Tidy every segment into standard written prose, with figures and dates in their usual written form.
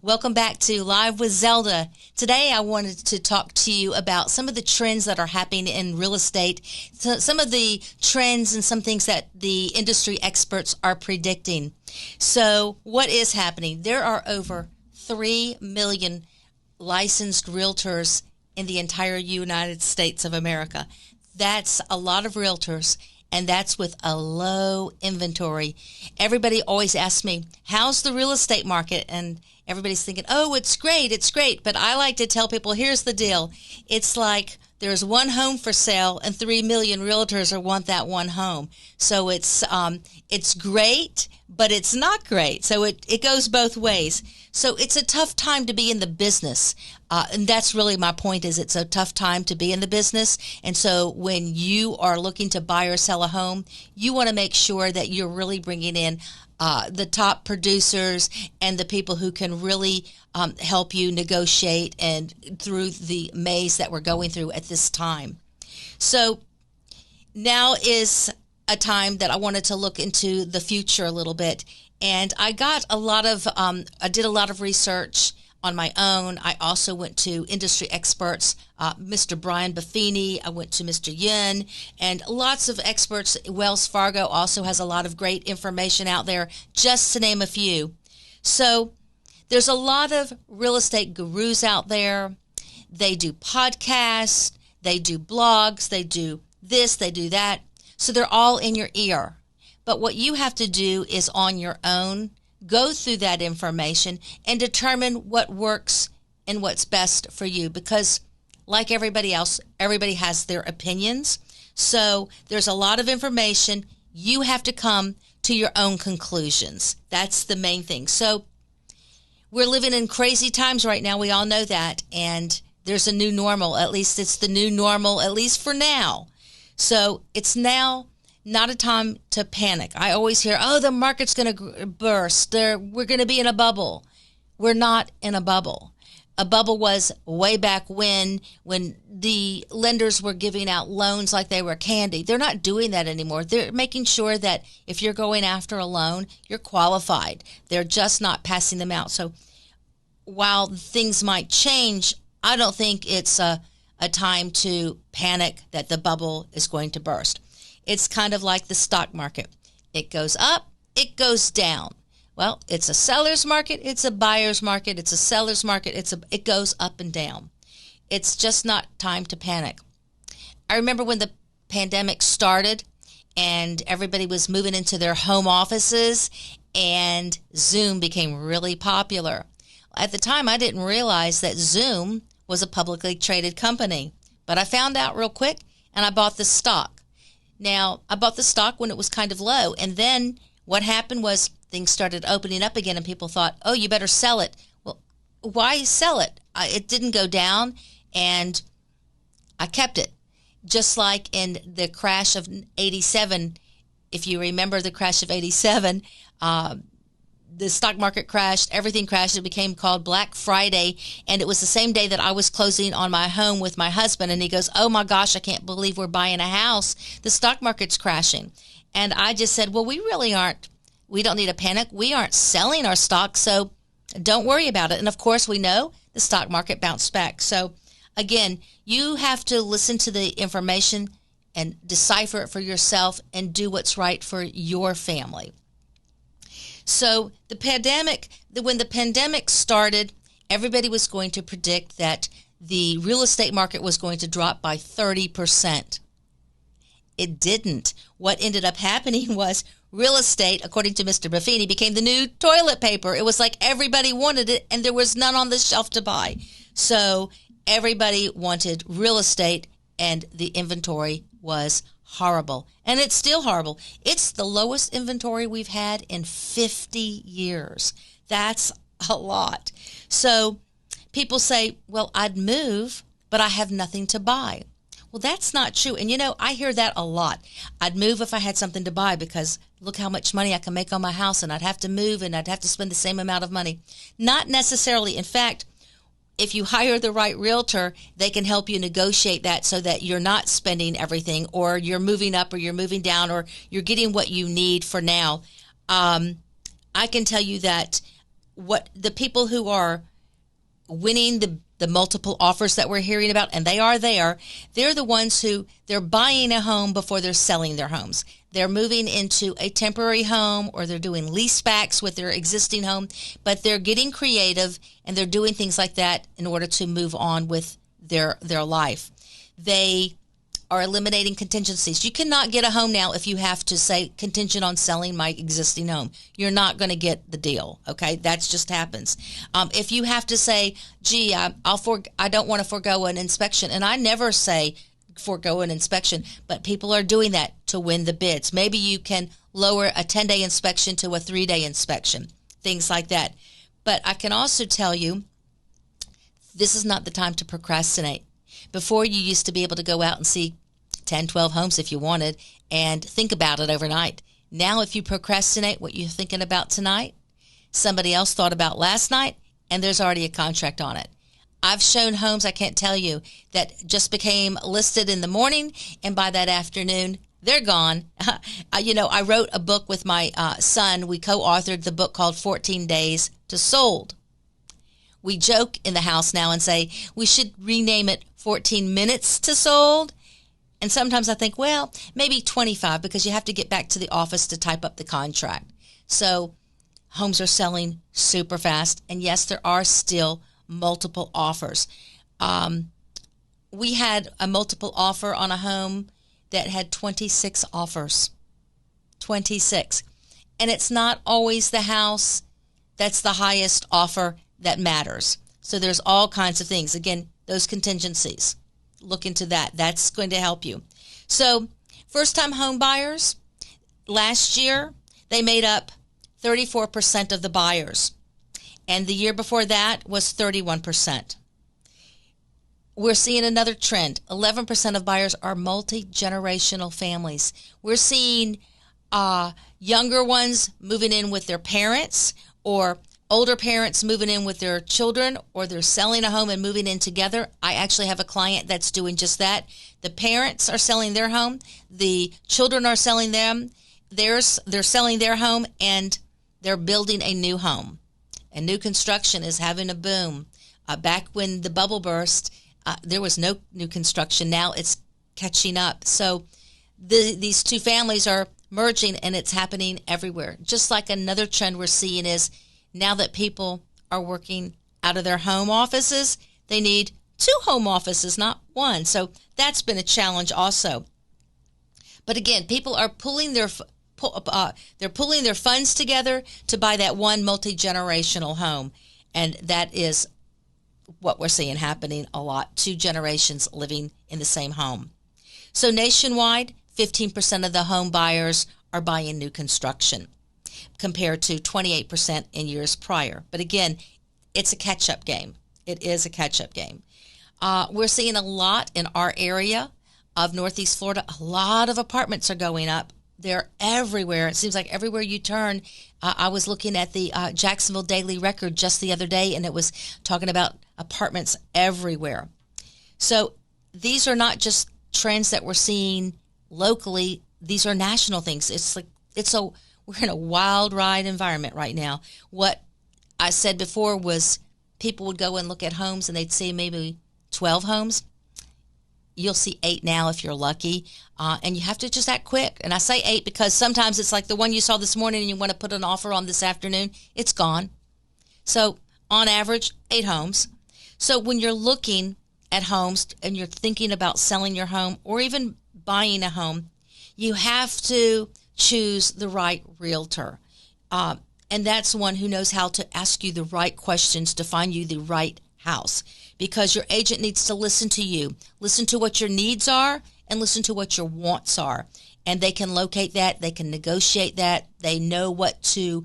Welcome back to Live with Zelda. Today I wanted to talk to you about some of the trends that are happening in real estate, some of the trends and some things that the industry experts are predicting. So what is happening? There are over 3 million licensed realtors in the entire United States of America. That's a lot of realtors, and that's with a low inventory. Everybody always asks me, how's the real estate market? And everybody's thinking, oh, it's great. But I like to tell people, here's the deal. It's like there's one home for sale and 3 million realtors want that one home. So it's great, but it's not great. So it goes both ways. So it's a tough time to be in the business. And that's really my point, is it's a tough time to be in the business. And so when you are looking to buy or sell a home, you want to make sure that you're really bringing in the top producers and the people who can really help you negotiate and through the maze that we're going through at this time. So now is a time that I wanted to look into the future a little bit. And I got I did a lot of research on my own. I also went to industry experts, Mr. Brian Buffini. I went to Mr. Yin, and lots of experts. Wells Fargo also has a lot of great information out there, just to name a few. So there's a lot of real estate gurus out there. They do podcasts, they do blogs, they do this, they do that. So they're all in your ear. But what you have to do is on your own, go through that information and determine what works and what's best for you. Because like everybody else, everybody has their opinions. So there's a lot of information. You have to come to your own conclusions. That's the main thing. So we're living in crazy times right now. We all know that. And there's a new normal. At least it's the new normal, at least for now. So it's now not a time to panic. I always hear, oh, the market's going to burst. We're going to be in a bubble. We're not in a bubble. A bubble was way back when the lenders were giving out loans like they were candy. They're not doing that anymore. They're making sure that if you're going after a loan, you're qualified. They're just not passing them out. So while things might change, I don't think it's a time to panic that the bubble is going to burst. It's kind of like the stock market. It goes up, it goes down. Well, it's a seller's market, it's a buyer's market, it's a seller's market, it goes up and down. It's just not time to panic. I remember when the pandemic started and everybody was moving into their home offices and Zoom became really popular. At the time, I didn't realize that Zoom was a publicly traded company, but I found out real quick and I bought the stock. Now, I bought the stock when it was kind of low, and then what happened was things started opening up again, and people thought, oh, you better sell it. Well, why sell it? It didn't go down, and I kept it. Just like in the crash of 87, if you remember the crash of 87, the stock market crashed, everything crashed. It became called Black Friday, and it was the same day that I was closing on my home with my husband, and he goes, oh my gosh, I can't believe we're buying a house. The stock market's crashing. And I just said, well, we don't need to panic. We aren't selling our stock, so don't worry about it. And of course, we know the stock market bounced back. So again, you have to listen to the information and decipher it for yourself and do what's right for your family. So when the pandemic started, everybody was going to predict that the real estate market was going to drop by 30%. It didn't. What ended up happening was real estate, according to Mr. Buffini, became the new toilet paper. It was like everybody wanted it, and there was none on the shelf to buy. So everybody wanted real estate, and the inventory was horrible. And it's still horrible. It's the lowest inventory we've had in 50 years. That's a lot. So people say, well, I'd move, but I have nothing to buy. Well, that's not true. And, I hear that a lot. I'd move if I had something to buy because look how much money I can make on my house, and I'd have to move and I'd have to spend the same amount of money. Not necessarily. In fact, if you hire the right realtor, they can help you negotiate that so that you're not spending everything, or you're moving up or you're moving down, or you're getting what you need for now. I can tell you that what the people who are winning the multiple offers that we're hearing about, and they are there, they're the ones who they're buying a home before they're selling their homes. They're moving into a temporary home, or they're doing lease backs with their existing home, but they're getting creative and they're doing things like that in order to move on with their life. They are eliminating contingencies. You cannot get a home now if you have to say contingent on selling my existing home. You're not going to get the deal, okay? That just happens. If you have to say, gee, I don't want to forego an inspection, and I never say forego an inspection, but people are doing that to win the bids. Maybe you can lower a 10-day inspection to a 3-day inspection, things like that. But I can also tell you, this is not the time to procrastinate. Before, you used to be able to go out and see 10, 12 homes if you wanted and think about it overnight. Now, if you procrastinate what you're thinking about tonight, somebody else thought about last night, and there's already a contract on it. I've shown homes, I can't tell you, that just became listed in the morning, and by that afternoon, they're gone. I wrote a book with my son. We co-authored the book called 14 Days to Sold. We joke in the house now and say we should rename it 14 Minutes to Sold. And sometimes I think, well, maybe 25, because you have to get back to the office to type up the contract. So homes are selling super fast. And yes, there are still multiple offers. We had a multiple offer on a home that had 26 offers. 26. And it's not always the house that's the highest offer that matters. So there's all kinds of things. Again, those contingencies. Look into that. That's going to help you. So first-time home buyers, last year, they made up 34% of the buyers. And the year before that was 31%. We're seeing another trend. 11% of buyers are multi-generational families. We're seeing younger ones moving in with their parents, or older parents moving in with their children, or they're selling a home and moving in together. I actually have a client that's doing just that. The parents are selling their home. The children are selling theirs. They're selling their home, and they're building a new home. And new construction is having a boom. Back when the bubble burst, there was no new construction. Now it's catching up. So these two families are merging, and it's happening everywhere. Just like another trend we're seeing is, now that people are working out of their home offices, they need 2 home offices, not 1. So that's been a challenge also. But again, people are pulling their funds together to buy that one multi-generational home, and that is what we're seeing happening a lot. 2 generations living in the same home. So nationwide, 15% of the home buyers are buying new construction, compared to 28% in years prior. But again, it's a catch-up game. It is a catch-up game. We're seeing a lot in our area of Northeast Florida. A lot of apartments are going up. They're everywhere. It seems like everywhere you turn. I was looking at the Jacksonville Daily Record just the other day, and it was talking about apartments everywhere. So these are not just trends that we're seeing locally. These are national things. We're in a wild ride environment right now. What I said before was people would go and look at homes and they'd see maybe 12 homes. You'll see 8 now if you're lucky. And you have to just act quick. And I say 8 because sometimes it's like the one you saw this morning and you want to put an offer on this afternoon. It's gone. So on average, 8 homes. So when you're looking at homes and you're thinking about selling your home or even buying a home, you have to choose the right realtor. And that's one who knows how to ask you the right questions to find you the right house. Because your agent needs to listen to you, listen to what your needs are, and listen to what your wants are. And they can locate that, they can negotiate that, they know what to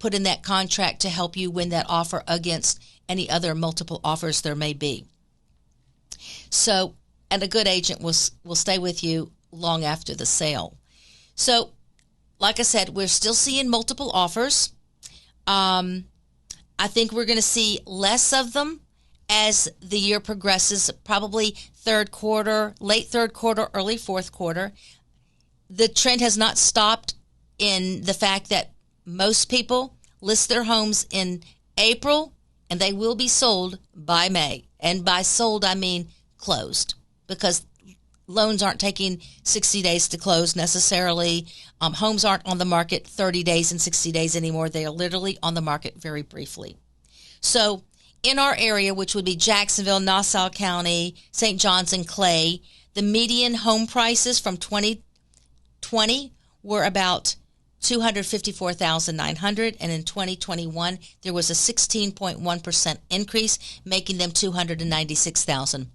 put in that contract to help you win that offer against any other multiple offers there may be. So, and a good agent will stay with you long after the sale. So, like I said, we're still seeing multiple offers. I think we're going to see less of them as the year progresses, probably third quarter, late third quarter, early fourth quarter. The trend has not stopped in the fact that most people list their homes in April, and they will be sold by May. And by sold, I mean closed, because loans aren't taking 60 days to close necessarily. Homes aren't on the market 30 days and 60 days anymore. They are literally on the market very briefly. So in our area, which would be Jacksonville, Nassau County, St. John's, and Clay, the median home prices from 2020 were about $254,900, and in 2021 there was a 16.1% increase, making them $296,000.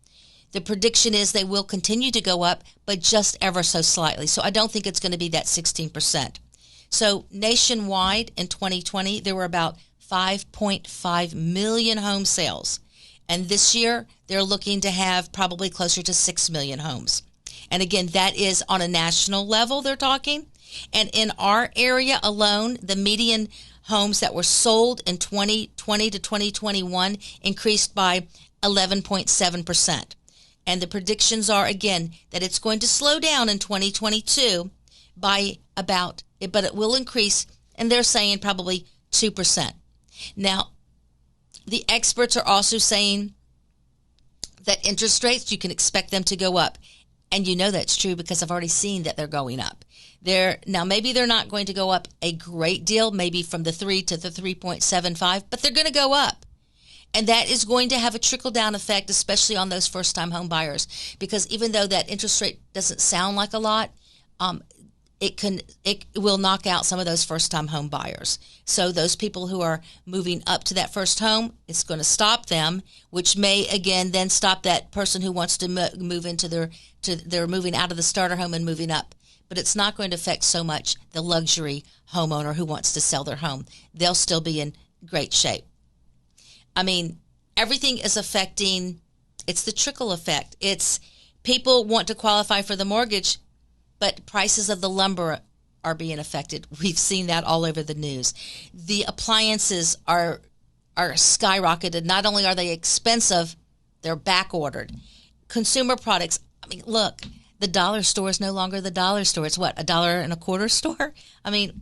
The prediction is they will continue to go up, but just ever so slightly. So I don't think it's going to be that 16%. So nationwide in 2020 there were about 5.5 million home sales, and this year they're looking to have probably closer to 6 million homes. And again, that is on a national level they're talking. And in our area alone, the median homes that were sold in 2020 to 2021 increased by 11.7%. And the predictions are, again, that it's going to slow down in 2022 by about, but it will increase, and they're saying probably 2%. Now, the experts are also saying that interest rates, you can expect them to go up. And you know that's true because I've already seen that they're going up. Now, maybe they're not going to go up a great deal, maybe from the 3 to the 3.75, but they're going to go up. And that is going to have a trickle-down effect, especially on those first-time home buyers, because even though that interest rate doesn't sound like a lot, it will knock out some of those first-time home buyers. So those people who are moving up to that first home, it's going to stop them, which may again then stop that person who wants to move into they're moving out of the starter home and moving up. But it's not going to affect so much the luxury homeowner who wants to sell their home. They'll still be in great shape. I mean, everything is affecting, it's the trickle effect. It's people want to qualify for the mortgage, but prices of the lumber are being affected. We've seen that all over the news. The appliances are skyrocketed. Not only are they expensive, they're back ordered. Consumer products, I mean, look, the dollar store is no longer the dollar store. It's what, $1.25 store? I mean,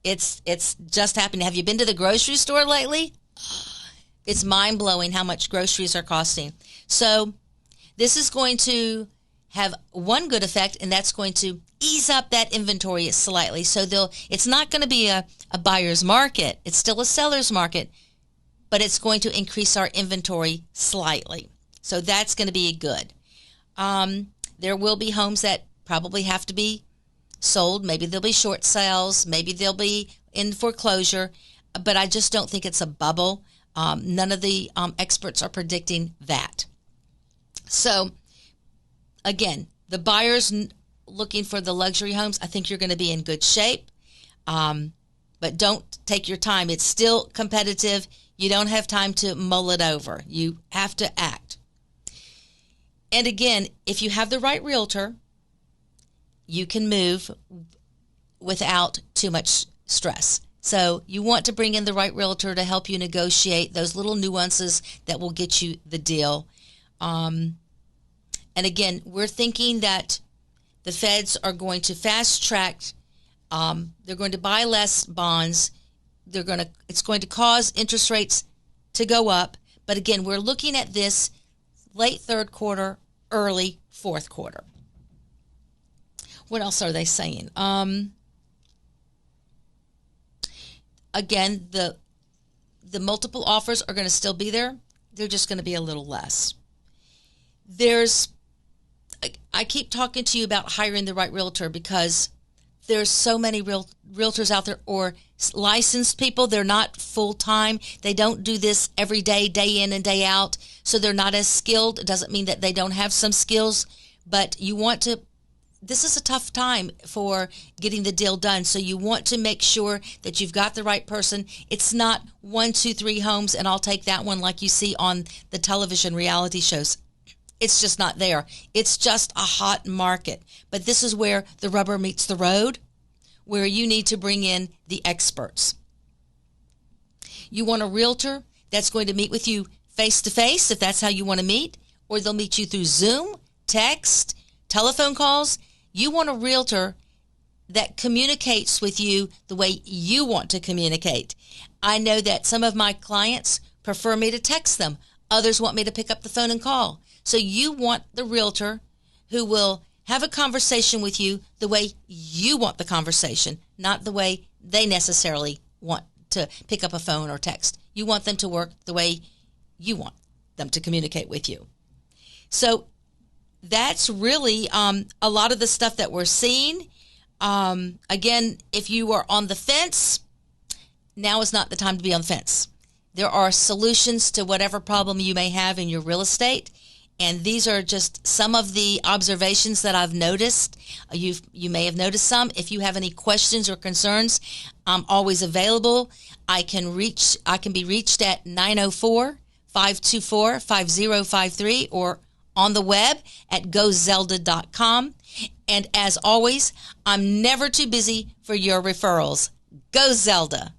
it's just happening. Have you been to the grocery store lately? It's mind-blowing how much groceries are costing. So this is going to have one good effect, and that's going to ease up that inventory slightly. So it's not going to be a buyer's market. It's still a seller's market, but it's going to increase our inventory slightly. So that's going to be good. There will be homes that probably have to be sold. Maybe there'll be short sales. Maybe they'll be in foreclosure. But I just don't think it's a bubble. None of the experts are predicting that. So, again, the buyers looking for the luxury homes, I think you're going to be in good shape. But don't take your time. It's still competitive. You don't have time to mull it over. You have to act. And again, if you have the right realtor, you can move without too much stress. So you want to bring in the right realtor to help you negotiate those little nuances that will get you the deal. And again, we're thinking that the feds are going to fast track. They're going to buy less bonds. It's going to cause interest rates to go up. But again, we're looking at this late third quarter, early fourth quarter. What else are they saying? Again, the multiple offers are going to still be there. They're just going to be a little less. I keep talking to you about hiring the right realtor because there's so many realtors out there, or licensed people. They're not full-time. They don't do this every day, day in and day out. So they're not as skilled. It doesn't mean that they don't have some skills, but this is a tough time for getting the deal done. So you want to make sure that you've got the right person. It's not 1, 2, 3 homes and I'll take that one like you see on the television reality shows. It's just not there. It's just a hot market. But this is where the rubber meets the road, where you need to bring in the experts. You want a realtor that's going to meet with you face-to-face, if that's how you want to meet, or they'll meet you through Zoom, text, telephone calls. You want a realtor that communicates with you the way you want to communicate. I know that some of my clients prefer me to text them. Others want me to pick up the phone and call. So you want the realtor who will have a conversation with you the way you want the conversation, not the way they necessarily want to pick up a phone or text. You want them to work the way you want them to communicate with you. So that's really a lot of the stuff that we're seeing. Again, if you are on the fence, now is not the time to be on the fence. There are solutions to whatever problem you may have in your real estate, and these are just some of the observations that I've noticed. You may have noticed some. If you have any questions or concerns, I'm always available. I can be reached at 904-524-5053 or on the web at gozelda.com. And as always, I'm never too busy for your referrals. Go Zelda!